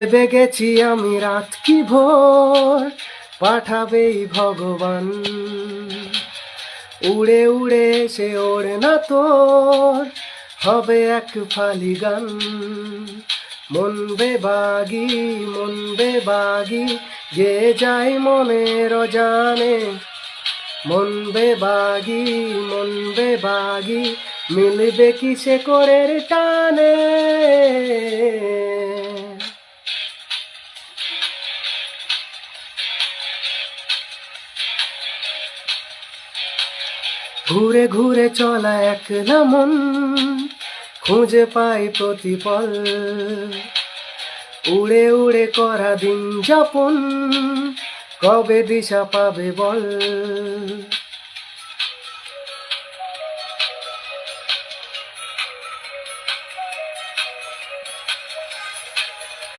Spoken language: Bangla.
ভেবে গেছি আমি রাত কি ভোর পাঠাবেই ভগবান, উড়ে উড়ে সে ওড়ে না তোর হবে এক ফালি গান। মন বেবাগি গে যাই মনের অজানে, মন বেবাগি মিলবে কি সে করের টানে। ঘুরে ঘুরে চলা একলা মন খুঁজে পাই প্রতিপল, উড়ে উড়ে করা দিন যাপন কবে দিশা পাবে বল।